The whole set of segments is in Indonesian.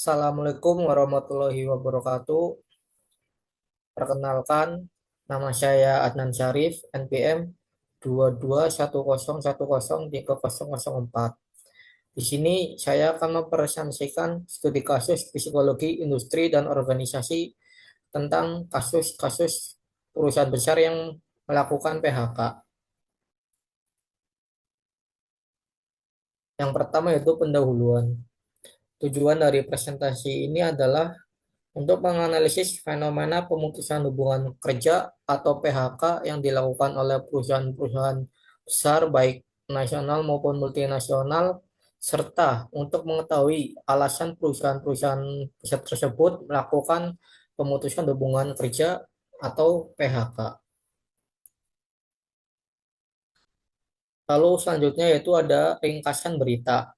Assalamualaikum warahmatullahi wabarakatuh. Perkenalkan, nama saya Adnan Syarif, NPM 2210103004. Di sini saya akan mempresentasikan studi kasus psikologi industri dan organisasi tentang kasus-kasus perusahaan besar yang melakukan PHK. Yang pertama yaitu pendahuluan. Tujuan dari presentasi ini adalah untuk menganalisis fenomena pemutusan hubungan kerja atau PHK yang dilakukan oleh perusahaan-perusahaan besar baik nasional maupun multinasional, serta untuk mengetahui alasan perusahaan-perusahaan besar tersebut melakukan pemutusan hubungan kerja atau PHK. Lalu selanjutnya yaitu ada ringkasan berita.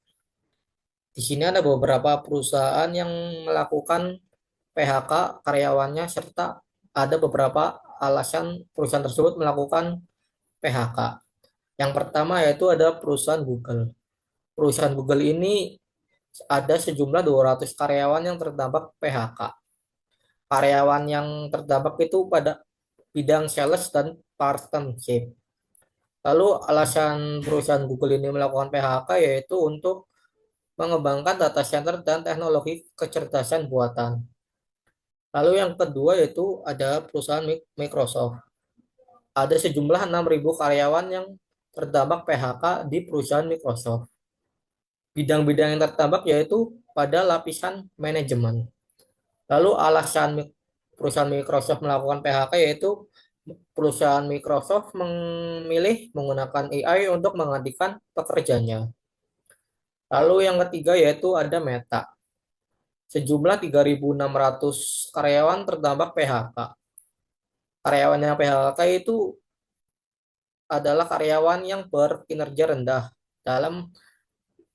Di sini ada beberapa perusahaan yang melakukan PHK karyawannya serta ada beberapa alasan perusahaan tersebut melakukan PHK. Yang pertama yaitu ada perusahaan Google. Perusahaan Google ini ada sejumlah 200 karyawan yang terdampak PHK. Karyawan yang terdampak itu pada bidang sales dan partnership. Lalu alasan perusahaan Google ini melakukan PHK yaitu untuk mengembangkan data center dan teknologi kecerdasan buatan. Lalu yang kedua yaitu ada perusahaan Microsoft. Ada sejumlah 6.000 karyawan yang terdampak PHK di perusahaan Microsoft. Bidang-bidang yang terdampak yaitu pada lapisan manajemen. Lalu alasan perusahaan Microsoft melakukan PHK yaitu perusahaan Microsoft memilih menggunakan AI untuk menggantikan pekerjanya. Lalu yang ketiga yaitu ada Meta. Sejumlah 3.600 karyawan terdampak PHK. Karyawan yang PHK itu adalah karyawan yang berkinerja rendah dalam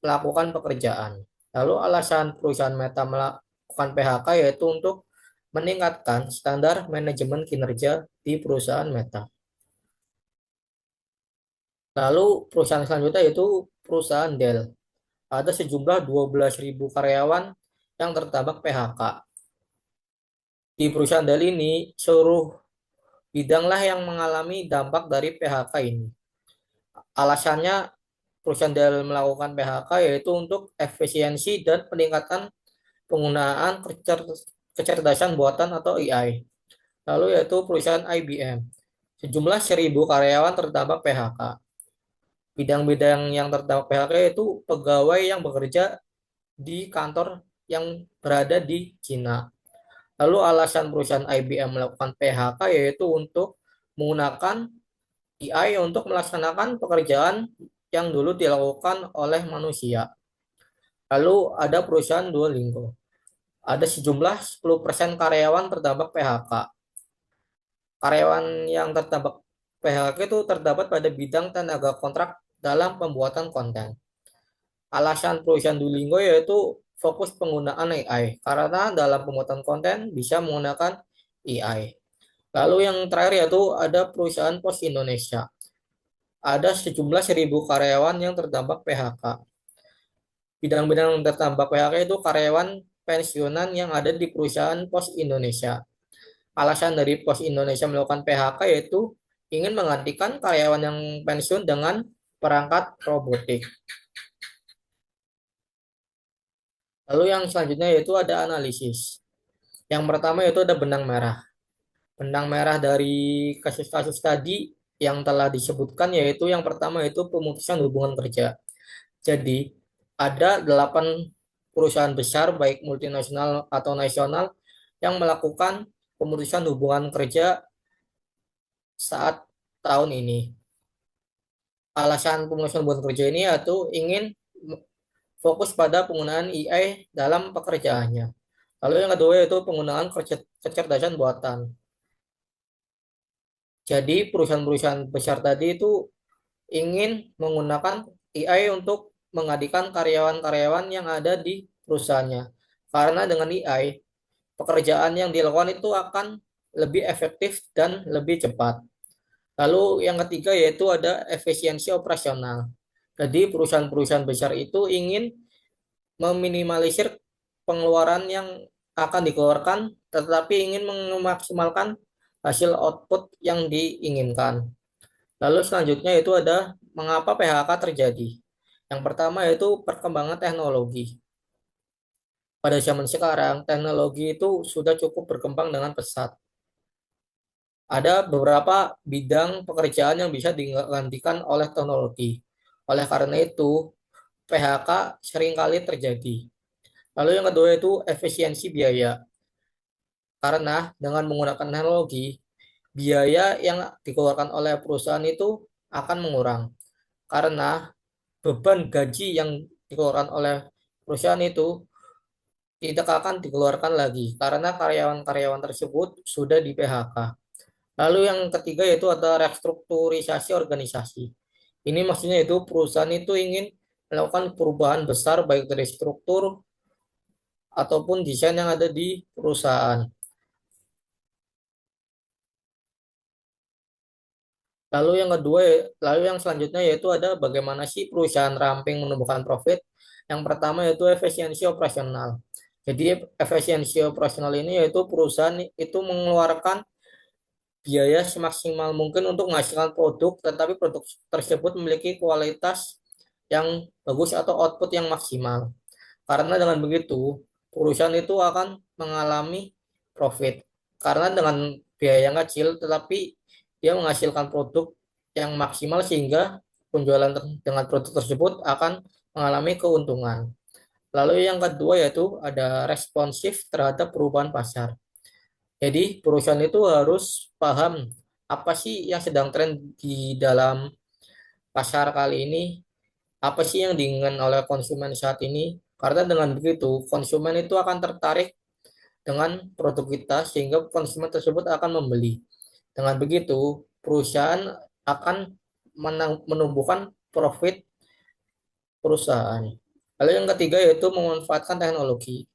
melakukan pekerjaan. Lalu alasan perusahaan Meta melakukan PHK yaitu untuk meningkatkan standar manajemen kinerja di perusahaan Meta. Lalu perusahaan selanjutnya yaitu perusahaan Dell. Ada sejumlah 12.000 karyawan yang terdampak PHK. Di perusahaan Dell ini, seluruh bidanglah yang mengalami dampak dari PHK ini. Alasannya perusahaan Dell melakukan PHK yaitu untuk efisiensi dan peningkatan penggunaan kecerdasan buatan atau AI. Lalu yaitu perusahaan IBM. Sejumlah 1.000 karyawan terdampak PHK. Bidang-bidang yang terdampak PHK yaitu pegawai yang bekerja di kantor yang berada di Cina. Lalu alasan perusahaan IBM melakukan PHK yaitu untuk menggunakan AI untuk melaksanakan pekerjaan yang dulu dilakukan oleh manusia. Lalu ada perusahaan Duolingo. Ada sejumlah 10% karyawan terdampak PHK. Karyawan yang terdampak PHK itu terdapat pada bidang tenaga kontrak dalam pembuatan konten. Alasan perusahaan Duolingo yaitu fokus penggunaan AI karena dalam pembuatan konten bisa menggunakan AI. Lalu yang terakhir yaitu ada perusahaan Pos Indonesia. Ada sejumlah 1.000 karyawan yang terdampak PHK. Bidang-bidang yang terdampak PHK itu karyawan pensiunan yang ada di perusahaan Pos Indonesia. Alasan dari Pos Indonesia melakukan PHK yaitu ingin menggantikan karyawan yang pensiun dengan perangkat robotik. Lalu yang selanjutnya yaitu ada analisis. Yang pertama yaitu ada benang merah. Benang merah dari kasus-kasus tadi yang telah disebutkan yaitu yang pertama yaitu pemutusan hubungan kerja. Jadi ada 8 perusahaan besar baik multinasional atau nasional yang melakukan pemutusan hubungan kerja saat tahun ini. Alasan pemutusan hubungan kerja ini yaitu ingin fokus pada penggunaan AI dalam pekerjaannya. Lalu yang kedua yaitu penggunaan kecerdasan buatan. Jadi perusahaan-perusahaan besar tadi itu ingin menggunakan AI untuk menggantikan karyawan-karyawan yang ada di perusahaannya. Karena dengan AI, pekerjaan yang dilakukan itu akan lebih efektif dan lebih cepat. Lalu yang ketiga yaitu ada efisiensi operasional. Jadi perusahaan-perusahaan besar itu ingin meminimalisir pengeluaran yang akan dikeluarkan, tetapi ingin memaksimalkan hasil output yang diinginkan. Lalu selanjutnya itu ada mengapa PHK terjadi. Yang pertama yaitu perkembangan teknologi. Pada zaman sekarang, teknologi itu sudah cukup berkembang dengan pesat. Ada beberapa bidang pekerjaan yang bisa digantikan oleh teknologi. Oleh karena itu, PHK seringkali terjadi. Lalu yang kedua itu efisiensi biaya. Karena dengan menggunakan teknologi, biaya yang dikeluarkan oleh perusahaan itu akan mengurang. Karena beban gaji yang dikeluarkan oleh perusahaan itu tidak akan dikeluarkan lagi karena karyawan-karyawan tersebut sudah di PHK. Lalu yang ketiga yaitu ada restrukturisasi organisasi. Ini maksudnya itu perusahaan itu ingin melakukan perubahan besar baik dari struktur ataupun desain yang ada di perusahaan. Lalu yang selanjutnya yaitu ada bagaimana sih perusahaan ramping menumbuhkan profit. Yang pertama yaitu efisiensi operasional. Jadi efisiensi operasional ini yaitu perusahaan itu mengeluarkan biaya semaksimal mungkin untuk menghasilkan produk, tetapi produk tersebut memiliki kualitas yang bagus atau output yang maksimal. Karena dengan begitu, perusahaan itu akan mengalami profit. Karena dengan biaya yang kecil, tetapi dia menghasilkan produk yang maksimal sehingga penjualan dengan produk tersebut akan mengalami keuntungan. Lalu yang kedua yaitu ada responsif terhadap perubahan pasar. Jadi perusahaan itu harus paham apa sih yang sedang tren di dalam pasar kali ini, apa sih yang diinginkan oleh konsumen saat ini. Karena dengan begitu konsumen itu akan tertarik dengan produk kita sehingga konsumen tersebut akan membeli. Dengan begitu perusahaan akan menumbuhkan profit perusahaan. Lalu yang ketiga yaitu memanfaatkan teknologi.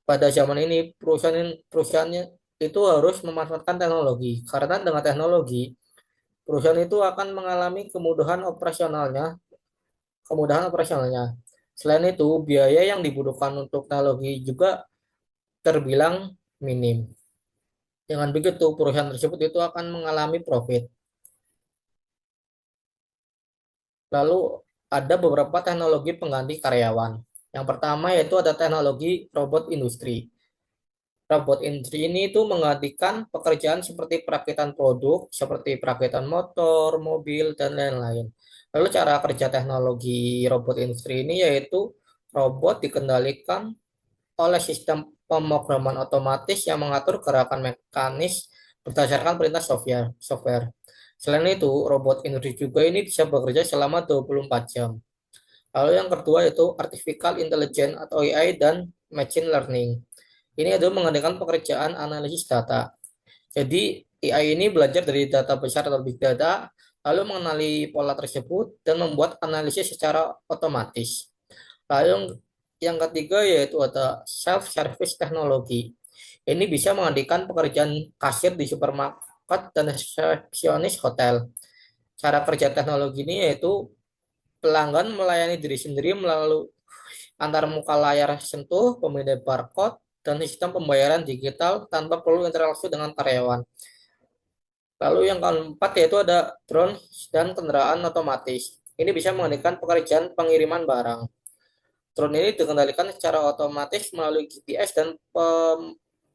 Pada zaman ini perusahaannya itu harus memanfaatkan teknologi karena dengan teknologi perusahaan itu akan mengalami kemudahan operasionalnya. Selain itu, biaya yang dibutuhkan untuk teknologi juga terbilang minim. Dengan begitu, perusahaan tersebut itu akan mengalami profit. Lalu ada beberapa teknologi pengganti karyawan. Yang pertama yaitu ada teknologi robot industri. Robot industri ini itu menggantikan pekerjaan seperti perakitan produk, seperti perakitan motor, mobil, dan lain-lain. Lalu cara kerja teknologi robot industri ini yaitu robot dikendalikan oleh sistem pemrograman otomatis yang mengatur gerakan mekanis berdasarkan perintah software. Selain itu, robot industri juga ini bisa bekerja selama 24 jam. Lalu yang kedua yaitu artificial intelligence atau AI dan machine learning. Ini adalah mengadakan pekerjaan analisis data. Jadi AI ini belajar dari data besar atau big data, lalu mengenali pola tersebut dan membuat analisis secara otomatis. Lalu yang ketiga yaitu ada self-service teknologi. Ini bisa menggantikan pekerjaan kasir di supermarket dan resepsionis hotel. Cara kerja teknologi ini yaitu pelanggan melayani diri sendiri melalui antar muka layar sentuh, pemindai barcode, dan sistem pembayaran digital tanpa perlu interaksi dengan karyawan. Lalu yang keempat yaitu ada drone dan kendaraan otomatis. Ini bisa menggantikan pekerjaan pengiriman barang. Drone ini dikendalikan secara otomatis melalui GPS dan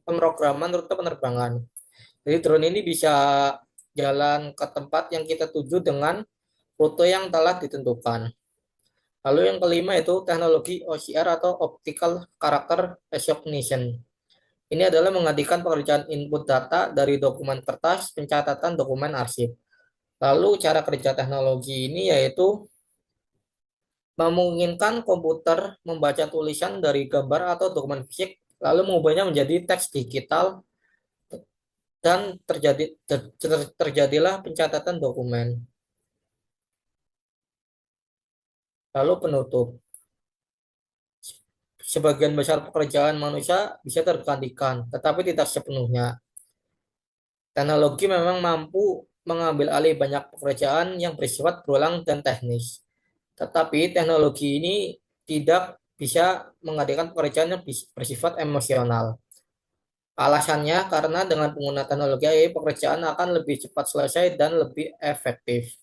pemrograman rute penerbangan. Jadi drone ini bisa jalan ke tempat yang kita tuju dengan rute yang telah ditentukan. Lalu yang kelima itu teknologi OCR atau Optical Character Recognition. Ini adalah menggantikan pekerjaan input data dari dokumen kertas, pencatatan dokumen arsip. Lalu cara kerja teknologi ini yaitu memungkinkan komputer membaca tulisan dari gambar atau dokumen fisik, lalu mengubahnya menjadi teks digital dan terjadilah pencatatan dokumen. Lalu penutup. Sebagian besar pekerjaan manusia bisa tergantikan, tetapi tidak sepenuhnya. Teknologi memang mampu mengambil alih banyak pekerjaan yang bersifat berulang dan teknis. Tetapi teknologi ini tidak bisa mengadakan pekerjaan yang bersifat emosional. Alasannya karena dengan penggunaan teknologi AI, pekerjaan akan lebih cepat selesai dan lebih efektif.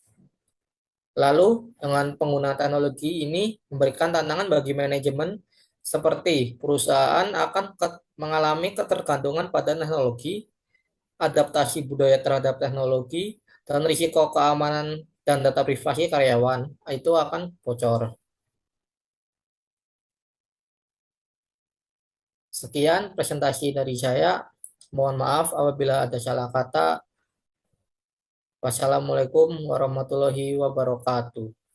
Lalu, dengan penggunaan teknologi ini memberikan tantangan bagi manajemen seperti perusahaan akan mengalami ketergantungan pada teknologi, adaptasi budaya terhadap teknologi, dan risiko keamanan dan data privasi karyawan itu akan bocor. Sekian presentasi dari saya. Mohon maaf apabila ada salah kata. Wassalamualaikum warahmatullahi wabarakatuh.